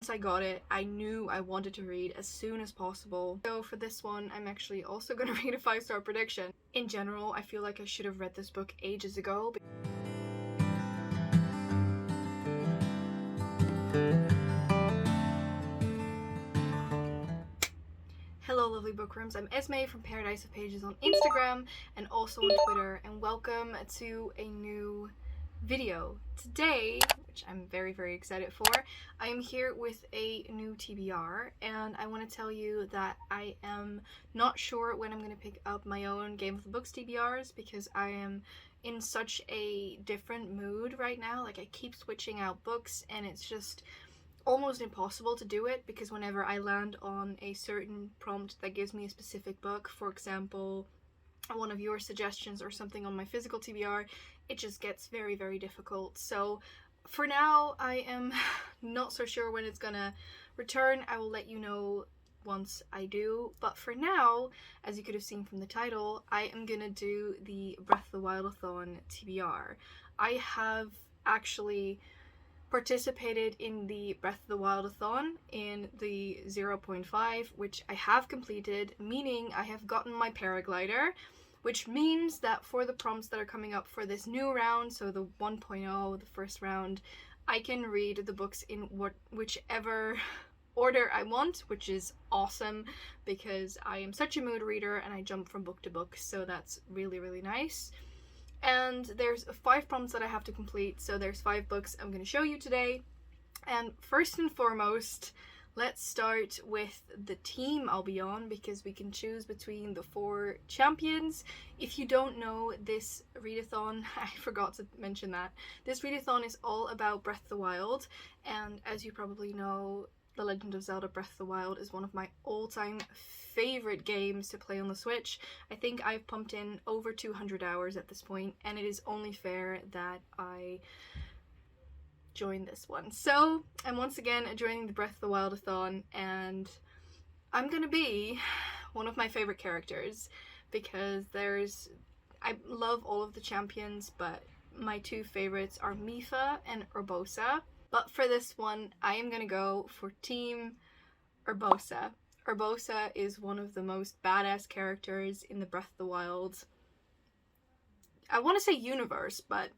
once I got it, I knew I wanted to read as soon as possible. So for this one, I'm actually also gonna read a 5-star prediction. In general, I feel like I should have read this book ages ago. Hello lovely bookrooms, I'm Esmay from Paradise of Pages on Instagram and also on Twitter, and welcome to a new video. Today, which I'm very excited for, I am here with a new TBR, and I want to tell you that I am not sure when I'm going to pick up my own Game of the Books TBRs because I am in such a different mood right now. Like, I keep switching out books and it's just almost impossible to do it because whenever I land on a certain prompt that gives me a specific book, for example one of your suggestions or something on my physical TBR, it just gets very difficult. So for now I am not so sure when it's gonna return. I will let you know once I do, but for now, as you could have seen from the title, I am gonna do the Breath of the Wildathon TBR. I have actually participated in the Breath of the Wildathon in the 0.5, which I have completed, meaning I have gotten my paraglider, which means that for the prompts that are coming up for this new round, so the 1.0, the first round, I can read the books in whichever order I want, which is awesome because I am such a mood reader and I jump from book to book, so that's really nice. And there's 5 prompts that I have to complete, so there's 5 books I'm going to show you today. And first and foremost, let's start with the team I'll be on, because we can choose between the 4 champions. If you don't know, this readathon, I forgot to mention that, this readathon is all about Breath of the Wild, and as you probably know, The Legend of Zelda Breath of the Wild is one of my all-time favorite games to play on the Switch. I think I've pumped in over 200 hours at this point, and it is only fair that I join this one. So I'm once again joining the Breath of the Wildathon, and I'm gonna be one of my favorite characters because I love all of the champions, but my 2 favorites are Mipha and Urbosa. But for this one, I am gonna go for Team Urbosa. Urbosa is one of the most badass characters in the Breath of the Wild, I want to say universe, but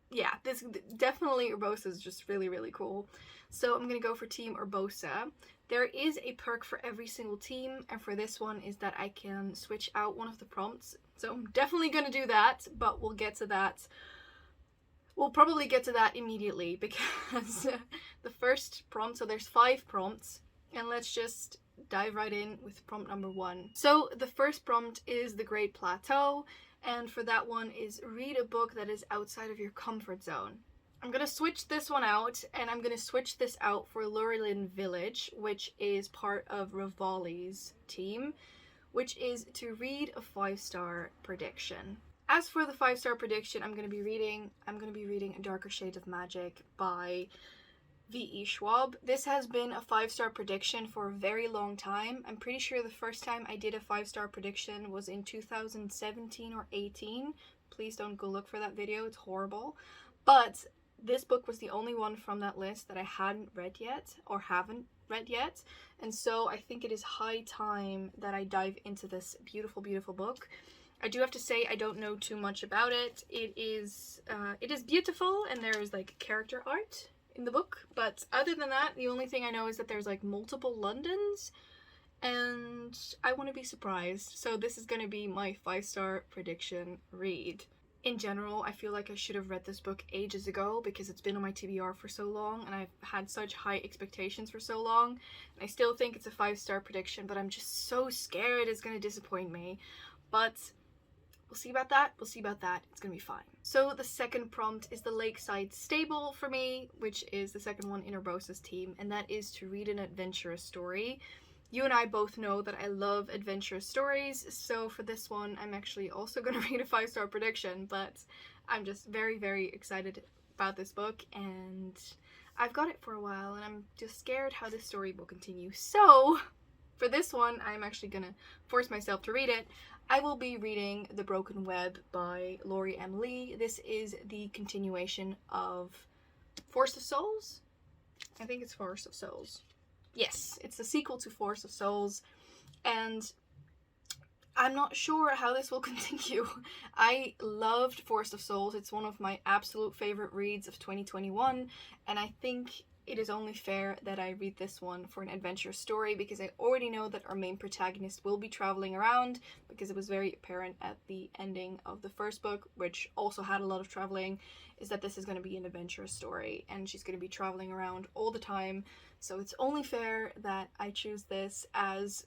yeah, this definitely Urbosa is just really cool. So I'm gonna go for Team Urbosa. There is a perk for every single team, and for this one is that I can switch out one of the prompts. So I'm definitely gonna do that, but we'll get to that. We'll probably get to that immediately because the first prompt, so there's 5 prompts, and let's just dive right in with prompt number 1. So the first prompt is the Great Plateau, and for that one is read a book that is outside of your comfort zone. I'm gonna switch this one out, and I'm gonna switch this out for Lurelin Village, which is part of Rivali's team, which is to read a 5-star prediction. As for the 5-star prediction I'm going to be reading A Darker Shade of Magic by V.E. Schwab. This has been a 5-star prediction for a very long time. I'm pretty sure the first time I did a 5-star prediction was in 2017 or 18. Please don't go look for that video, it's horrible. But this book was the only one from that list that I hadn't read yet, or haven't read yet, and so I think it is high time that I dive into this beautiful book. I do have to say I don't know too much about it. It is beautiful, and there is like character art in the book, but other than that, the only thing I know is that there's like multiple Londons, and I want to be surprised. So this is going to be my 5-star prediction read. In general, I feel like I should have read this book ages ago because it's been on my TBR for so long, and I've had such high expectations for so long, and I still think it's a 5-star prediction, but I'm just so scared it's going to disappoint me. But we'll see about that. It's gonna be fine. So the second prompt is the Lakeside Stable for me, which is the second one in Urbosa's team, and that is to read an adventurous story. You and I both know that I love adventurous stories, so for this one I'm actually also gonna read a 5-star prediction, but I'm just very excited about this book, and I've got it for a while, and I'm just scared how this story will continue. So for this one, I'm actually gonna force myself to read it. I will be reading The Broken Web by Laurie M. Lee. This is the continuation of Force of Souls? I think it's Force of Souls. Yes, it's the sequel to Force of Souls, and I'm not sure how this will continue. I loved Force of Souls. It's one of my absolute favorite reads of 2021, and I think it is only fair that I read this one for an adventure story, because I already know that our main protagonist will be traveling around, because it was very apparent at the ending of the first book, which also had a lot of traveling, is that this is going to be an adventure story, and she's going to be traveling around all the time. So it's only fair that I choose this as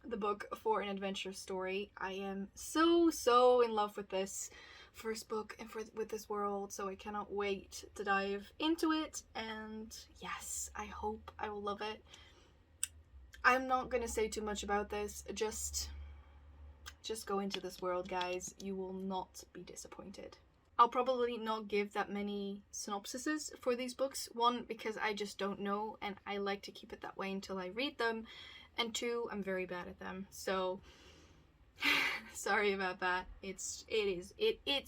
the book for an adventure story. I am so in love with this first book and with this world, so I cannot wait to dive into it, and yes, I hope I will love it. I'm not gonna say too much about this, just go into this world, guys. You will not be disappointed. I'll probably not give that many synopsises for these books. One, because I just don't know, and I like to keep it that way until I read them, and two, I'm very bad at them, so sorry about that. It's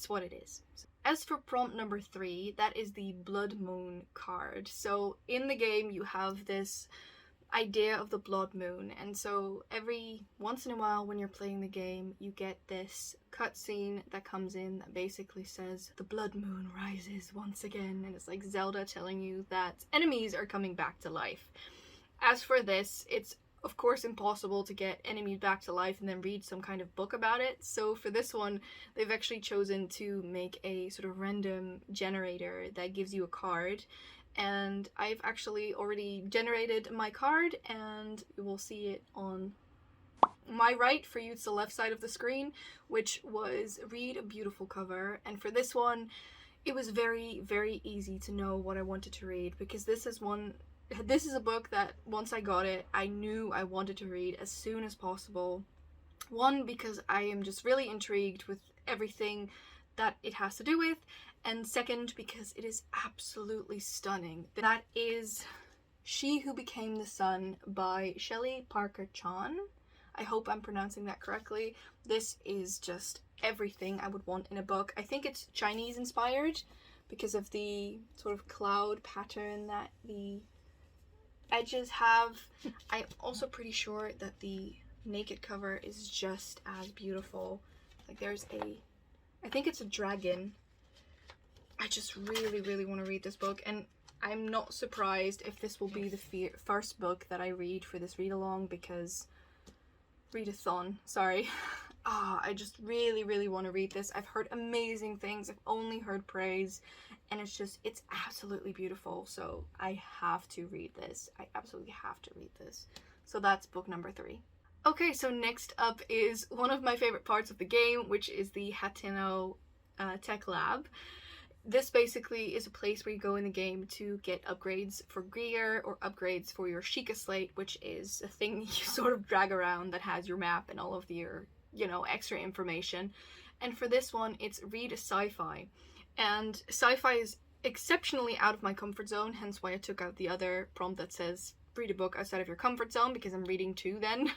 what it is. As for prompt number 3, that is the Blood Moon card. So in the game you have this idea of the blood moon, and so every once in a while when you're playing the game you get this cutscene that comes in that basically says the blood moon rises once again, and it's like Zelda telling you that enemies are coming back to life. As for this, it's of course impossible to get enemies back to life and then read some kind of book about it. So for this one, they've actually chosen to make a sort of random generator that gives you a card. And I've actually already generated my card, and you will see it on my right. For you, it's the left side of the screen, which was read a beautiful cover. And for this one, it was very easy to know what I wanted to read, because this is a book that once I got it, I knew I wanted to read as soon as possible. One, because I am just really intrigued with everything that it has to do with, and second, because it is absolutely stunning. That is She Who Became the Sun by Shelley Parker Chan. I hope I'm pronouncing that correctly. This is just everything I would want in a book. I think it's Chinese inspired because of the sort of cloud pattern that the edges have. I'm also pretty sure that the naked cover is just as beautiful. Like I think it's a dragon. I just really want to read this book, and I'm not surprised if this will be the first book that I read for this read along, because readathon, sorry. I just really want to read this. I've heard amazing things. I've only heard praise, and it's absolutely beautiful. So I have to read this. I absolutely have to read this. So that's book number 3. Okay, so next up is one of my favorite parts of the game, which is the Hateno Tech Lab. This basically is a place where you go in the game to get upgrades for gear or upgrades for your Sheikah Slate, which is a thing you sort of drag around that has your map and all of your, extra information. And for this one, it's read a sci-fi. And sci-fi is exceptionally out of my comfort zone, hence why I took out the other prompt that says read a book outside of your comfort zone, because I'm reading 2 then.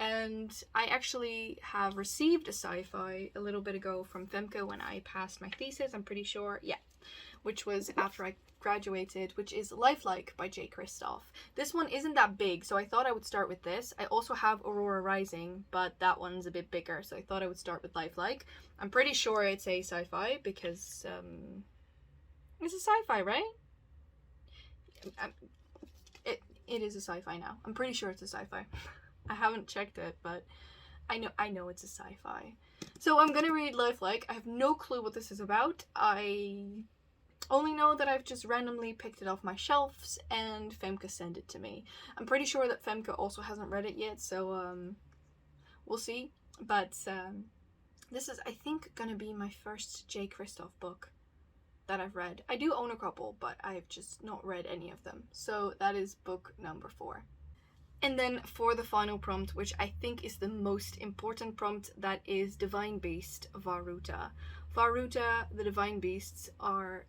And I actually have received a sci-fi a little bit ago from Femke when I passed my thesis, I'm pretty sure. Yeah. Which was after I graduated, which is Lifelike by J. Kristoff. This one isn't that big, so I thought I would start with this. I also have Aurora Rising, but that one's a bit bigger, so I thought I would start with Lifelike. I'm pretty sure it's a sci-fi, because it's a sci-fi, right? It is a sci-fi now. I'm pretty sure it's a sci-fi. I haven't checked it, but I know it's a sci-fi. So I'm gonna read Lifelike. I have no clue what this is about. I only know that I've just randomly picked it off my shelves and Femke sent it to me. I'm pretty sure that Femke also hasn't read it yet, so we'll see. But this is, I think, gonna be my first J. Kristoff book that I've read. I do own a couple, but I've just not read any of them. So that is book number 4. And then for the final prompt, which I think is the most important prompt, that is Divine Beast Varuta. Varuta, the Divine Beasts, are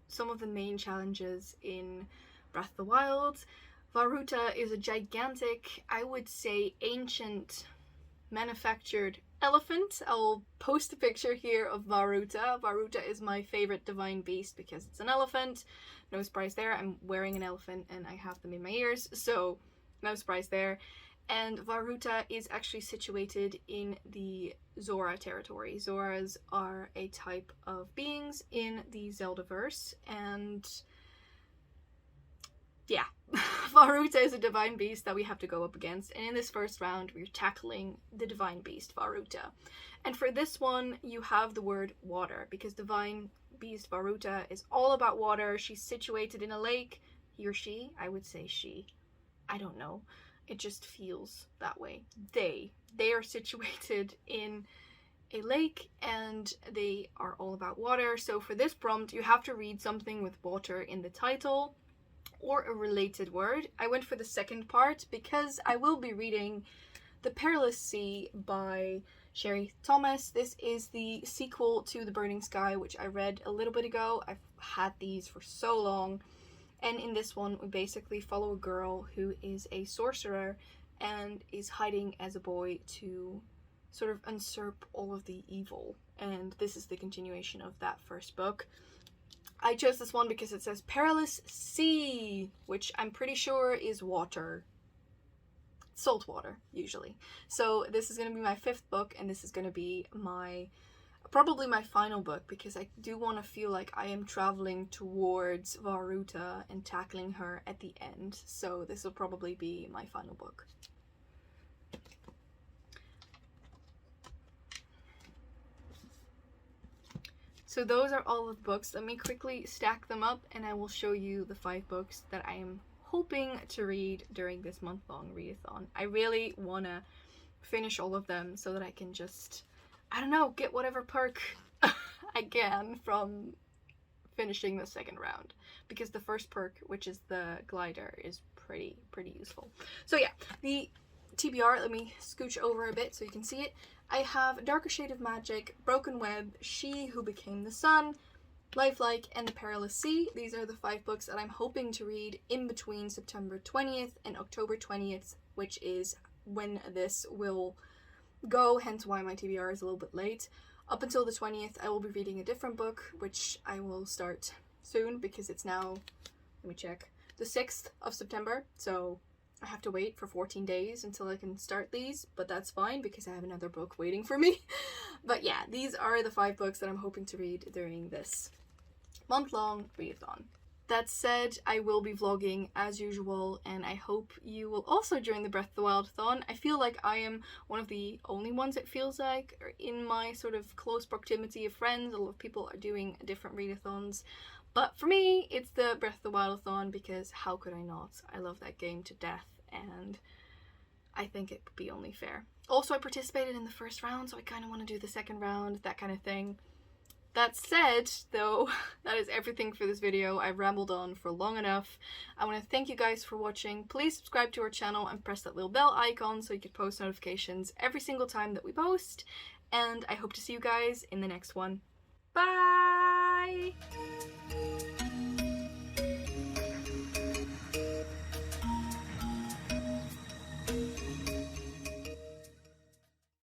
some of the main challenges in Breath of the Wild. Varuta is a gigantic, I would say ancient, manufactured elephant. I'll post a picture here of Varuta. Varuta is my favorite divine beast because it's an elephant, no surprise there. I'm wearing an elephant and I have them in my ears, so no surprise there. And Varuta is actually situated in the Zora territory. Zoras are a type of beings in the Zeldaverse, and yeah, Varuta is a divine beast that we have to go up against, and in this first round we're tackling the divine beast Varuta. And for this one you have the word water, because divine beast Varuta is all about water. She's situated in a lake. He or she? I would say she. I don't know. It just feels that way. They are situated in a lake and they are all about water. So for this prompt you have to read something with water in the title or a related word. I went for the second part because I will be reading The Perilous Sea by Sherry Thomas. This is the sequel to The Burning Sky, which I read a little bit ago. I've had these for so long. And in this one, we basically follow a girl who is a sorcerer and is hiding as a boy to sort of usurp all of the evil. And this is the continuation of that first book. I chose this one because it says Perilous Sea, which I'm pretty sure is water. Salt water, usually. So this is going to be my 5th book, and this is going to be probably my final book, because I do want to feel like I am traveling towards Varuta and tackling her at the end. So this will probably be my final book. So those are all of the books. Let me quickly stack them up and I will show you the 5 books that I am hoping to read during this month-long readathon. I really want to finish all of them so that I can just, I don't know, get whatever perk I can from finishing the second round. Because the first perk, which is the glider, is pretty useful. So yeah, the TBR, let me scooch over a bit so you can see it. I have Darker Shade of Magic, Broken Web, She Who Became the Sun, Lifelike, and The Perilous Sea. These are the 5 books that I'm hoping to read in between September 20th and October 20th, which is when this will go, hence why my TBR is a little bit late. Up until the 20th, I will be reading a different book, which I will start soon because it's now, let me check, the 6th of September, so I have to wait for 14 days until I can start these, but that's fine because I have another book waiting for me. But yeah, these are the 5 books that I'm hoping to read during this month-long readathon. That said, I will be vlogging as usual, and I hope you will also join the Breath of the Wildathon. I feel like I am one of the only ones, it feels like, in my sort of close proximity of friends. A lot of people are doing different readathons. But for me, it's the Breath of the Wildathon because how could I not? I love that game to death and I think it would be only fair. Also, I participated in the first round, so I kind of want to do the second round, that kind of thing. That said, though, that is everything for this video. I've rambled on for long enough. I want to thank you guys for watching. Please subscribe to our channel and press that little bell icon so you can post notifications every single time that we post. And I hope to see you guys in the next one. Bye!